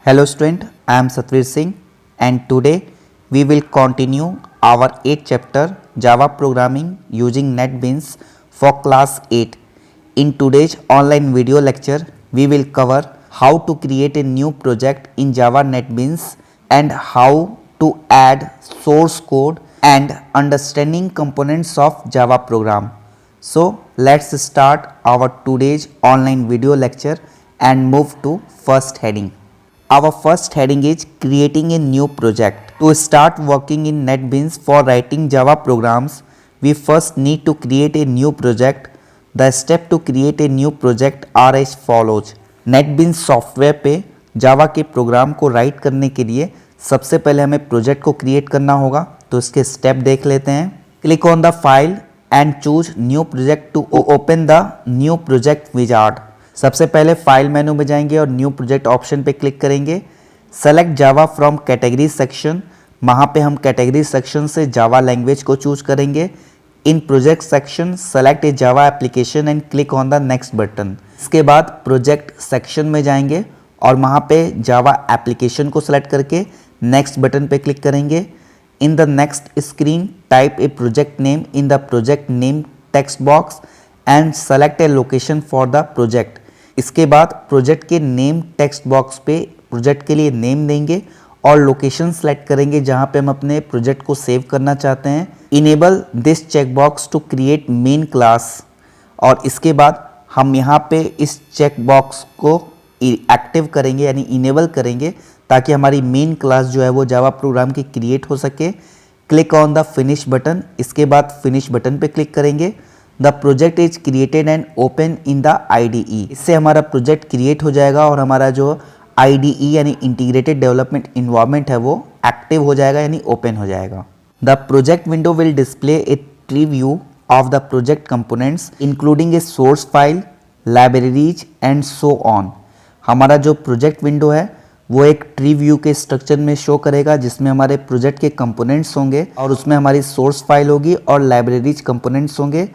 Hello student, I am Satvir Singh and today we will continue our 8th chapter Java programming using NetBeans for class 8. In today's online video lecture, we will cover how to create a new project in Java NetBeans and how to add source code and understanding components of Java program. So let's start our today's online video lecture and move to first heading. Our first heading is creating a new project. To start working in NetBeans for writing Java programs, we first need to create a new project. The steps to create a new project are as follows. NetBeans software पे जावा के programme को right करने के लिए सबसे पहले हमें project को क्रिएट करना होगा, तो इसके स्टेप देख लेते हैं. Click on the file and choose new project to open the new project wizard. सबसे पहले फाइल मेनू में जाएंगे और न्यू प्रोजेक्ट ऑप्शन पे क्लिक करेंगे. Select Java from category section, वहाँ पे हम कैटेगरी सेक्शन से जावा लैंग्वेज को चूज करेंगे. In project section select a Java application and click on the next button. इसके बाद प्रोजेक्ट सेक्शन में जाएंगे और वहाँ पे जावा एप्लीकेशन को सेलेक्ट करके नेक्स्ट बटन पे क्लिक करेंगे. In the next screen type a project name in the project name text box and select a location for the project. इसके बाद प्रोजेक्ट के नेम टेक्स्ट बॉक्स पे project के लिए नेम देंगे और लोकेशन सेलेक्ट करेंगे जहां पे हम अपने प्रोजेक्ट को सेव करना चाहते हैं. Enable this check box to create main class, और इसके बाद हम यहां पे इस चेक बॉक्स को एक्टिव करेंगे यानी इनेबल करेंगे ताकि हमारी मेन क्लास जो है वो जावा प्रोग्राम की क्रिएट हो सके. Click on the finish button. इसके बाद फिनिश बटन पे क्लिक करेंगे. The project is created and open in the IDE. इससे हमारा प्रोजेक्ट क्रिएट हो जाएगा और हमारा जो IDE यानी इंटीग्रेटेड डेवलपमेंट इन्वायरमेंट है वो एक्टिव हो जाएगा यानी ओपन हो जाएगा. The project window will display a tree view of the project components including a source file, libraries and so on. हमारा जो प्रोजेक्ट विंडो है वो एक ट्री व्यू के स्ट्रक्चर में शो करेगा जिसमें हमारे प्रोजेक्ट के कंपोनेंट्स होंगे और उसमें हमारी सोर्स फाइल होगी और लाइब्रेरीज कंपोनेंट्स होंगे.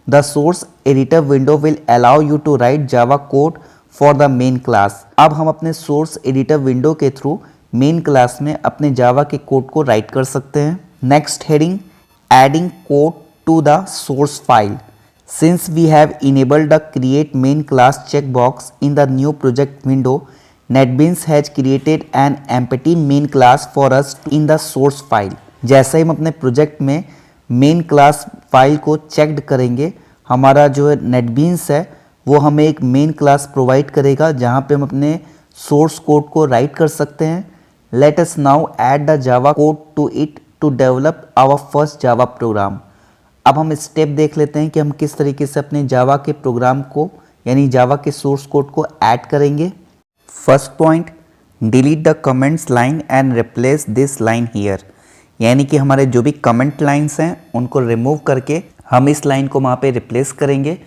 The source editor window will allow you to write Java code for the main class. अब हम अपने source editor window के थ्रू main class में अपने Java के कोड को राइट कर सकते हैं. Next heading, adding code to the source file. Since we have enabled the create main class checkbox in the new project window, NetBeans has created an empty main class for us in the source file. जैसे ही हम अपने project में main class file को checked करेंगे, हमारा जो है नेटबीन्स है वो हमें एक मेन क्लास प्रोवाइड करेगा जहां पे हम अपने सोर्स कोड को राइट कर सकते हैं. Let us now add the Java code to it to develop our first Java program. अब हम स्टेप देख लेते हैं कि हम किस तरीके से अपने जावा के प्रोग्राम को यानी जावा के सोर्स कोड को ऐड करेंगे. First point, delete the comments line and replace this line here. यानी कि हमारे जो भी कमेंट लाइंस हैं उनको रिमूव करके हम इस लाइन को वहाँ पे रिप्लेस करेंगे.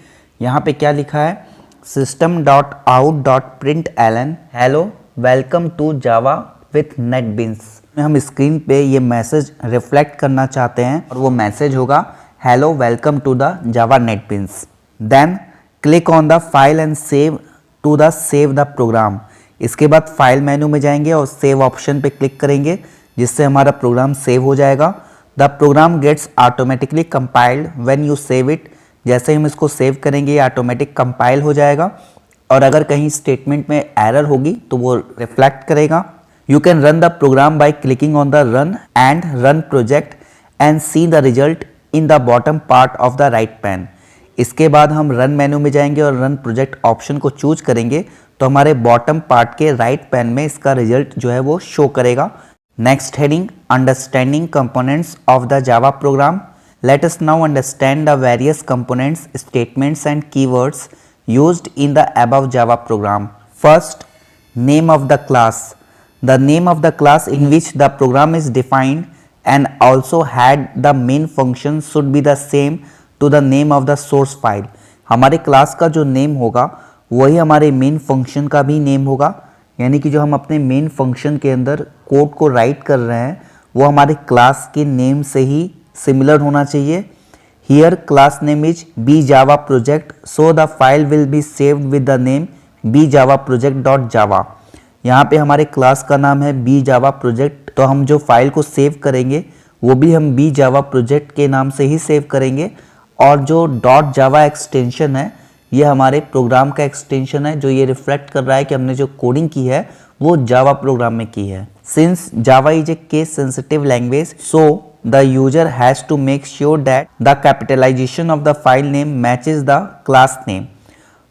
यहाँ पे क्या लिखा है, system.out.println hello welcome to Java with NetBeans. हम स्क्रीन पे ये मैसेज रिफ्लेक्ट करना चाहते हैं और वो मैसेज होगा hello welcome to the Java NetBeans. Then click on the file and save to the save the program. इसके बाद फाइल मेनू में जाएंगे और सेव ऑप्शन पे क्लिक करेंगे जिससे हमारा प्रोग्राम सेव हो जाएगा. The program gets automatically compiled when you save it. जैसे ही हम इसको सेव करेंगे ये ऑटोमेटिक कंपाइल हो जाएगा और अगर कहीं स्टेटमेंट में एरर होगी तो वो रिफ्लेक्ट करेगा. You can run the program by clicking on the run and run project and see the result in the bottom part of the right pane. इसके बाद हम रन मेनू में जाएंगे और रन प्रोजेक्ट ऑप्शन को choose करेंगे तो हमारे बॉटम पार्ट के राइट पैन में इसका रिजल्ट जो है वो शो करेगा. Next heading, understanding components of the Java program. Let us now understand the various components, statements and keywords used in the above Java program. First, name of the class. The name of the class in which the program is defined and also had the main function should be the same to the name of the source file. हमारे class का जो name होगा वही हमारे main function का भी name होगा, यानी कि जो हम अपने मेन फंक्शन के अंदर कोड को राइट कर रहे हैं वो हमारे क्लास के नेम से ही सिमिलर होना चाहिए. Here class name is B Java project, so the file will be saved with the name bjava project.java. यहाँ पे हमारे क्लास का नाम है बी जावा प्रोजेक्ट, तो हम जो फाइल को सेव करेंगे वो भी हम बी जावा प्रोजेक्ट के नाम से ही सेव करेंगे। और जो डॉट जावा एक्सटेंशन है ये हमारे प्रोग्राम का एक्सटेंशन है, जो ये रिफ्लेक्ट कर रहा है कि हमने जो कोडिंग की है वो जावा प्रोग्राम में की है। Since Java is a case sensitive language, so the user has to make sure that the capitalization of the file name matches the class name।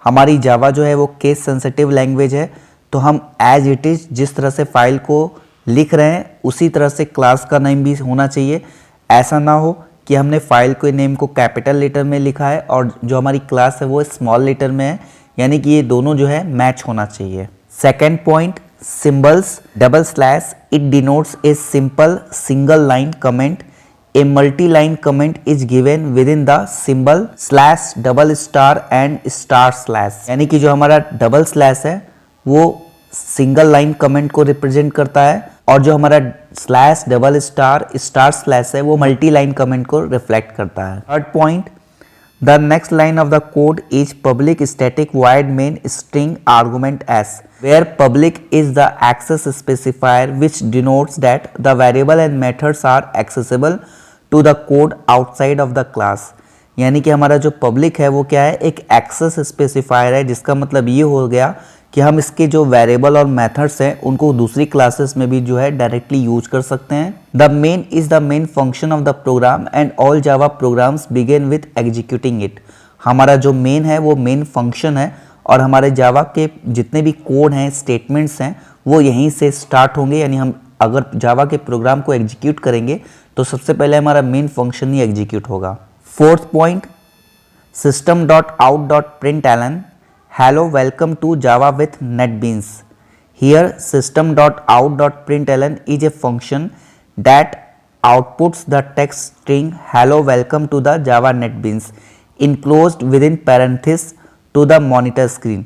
हमारी जावा जो है वो केस सेंसिटिव लैंग्वेज है, तो हम एज इट इज जिस तरह से फाइल को लिख रहे हैं उसी तरह से क्लास का नेम भी होना चाहिए। ऐसा ना हो कि हमने फाइल के नेम को कैपिटल लेटर में लिखा है और जो हमारी क्लास है वो स्मॉल लेटर में है, यानी कि ये दोनों जो है मैच होना चाहिए। Second point, symbols double slash, it denotes a simple single line comment। A multi-line comment is given within the symbol slash double star and star slash, यानी कि जो हमारा डबल स्लैश है वो सिंगल लाइन कमेंट को represent करता है और जो हमारा slash double star star slash है वो मल्टी लाइन कमेंट को रिफ्लेक्ट करता है। Third point, the next line of the code is public static void main string argument s, where public is the access specifier which denotes that the variable and methods are accessible to the code outside of the class। यानी कि हमारा जो public है वो क्या है, एक access specifier है, जिसका मतलब ये हो गया कि हम इसके जो वेरिएबल और मेथड्स हैं उनको दूसरी क्लासेस में भी जो है डायरेक्टली यूज कर सकते हैं। The main is the main function of the program and all Java programs begin with executing it. हमारा जो मेन है वो मेन फंक्शन है और हमारे जावा के जितने भी कोड हैं, स्टेटमेंट्स हैं, वो यहीं से स्टार्ट होंगे। यानी हम अगर जावा के प्रोग्राम को एग्जीक्यूट करेंगे तो सबसे पहले हमारा मेन फंक्शन ही एग्जीक्यूट होगा। Fourth point, system.out.println hello welcome to java with netbeans। Here system.out.println is a function that outputs the text string hello welcome to the java netbeans enclosed within parentheses to the monitor screen।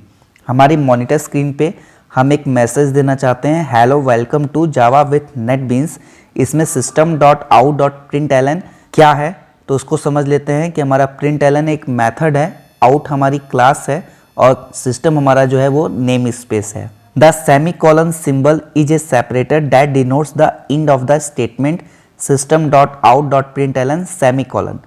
हमारी monitor screen पे हम एक message देना चाहते हैं hello welcome to Java with NetBeans. इसमें system.out.println क्या है तो उसको समझ लेते हैं कि हमारा println एक मेथड है, आउट हमारी क्लास है और सिस्टम हमारा जो है वो नेम स्पेस है। The semicolon symbol is a separator that denotes the end of the statement system.out.println semicolon.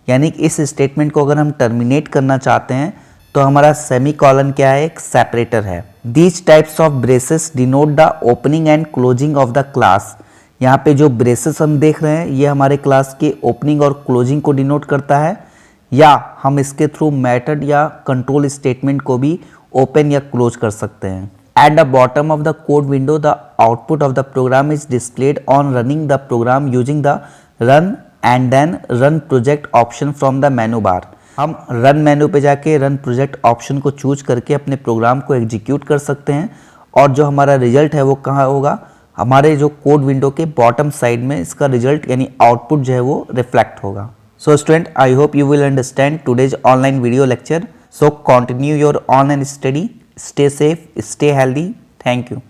यानी कि इस स्टेटमेंट को अगर हम टर्मिनेट करना चाहते हैं तो हमारा सेमीकोलन क्या है, एक सेपरेटर है। These types of braces denote the opening and closing of the class. यहाँ पे जो ब्रेसेस हम देख रहे हैं ये हमारे क्लास के ओपनिंग और क्लोजिंग को डिनोट करता है, या हम इसके थ्रू मेथड या कंट्रोल स्टेटमेंट को भी ओपन या क्लोज कर सकते हैं। At the bottom of the code window the output of the program is displayed on running the program using the run and then run project option from the menu bar. हम run menu पे जाके run project option को choose करके अपने programme को execute कर सकते हैं और जो हमारा रिजल्ट है वो कहाँ होगा, हमारे जो कोड विंडो के बॉटम साइड में इसका रिजल्ट यानी आउटपुट जो है वो रिफ्लेक्ट होगा। So student, I hope you will understand today's online video lecture. So continue your online study. Stay safe, stay healthy. Thank you.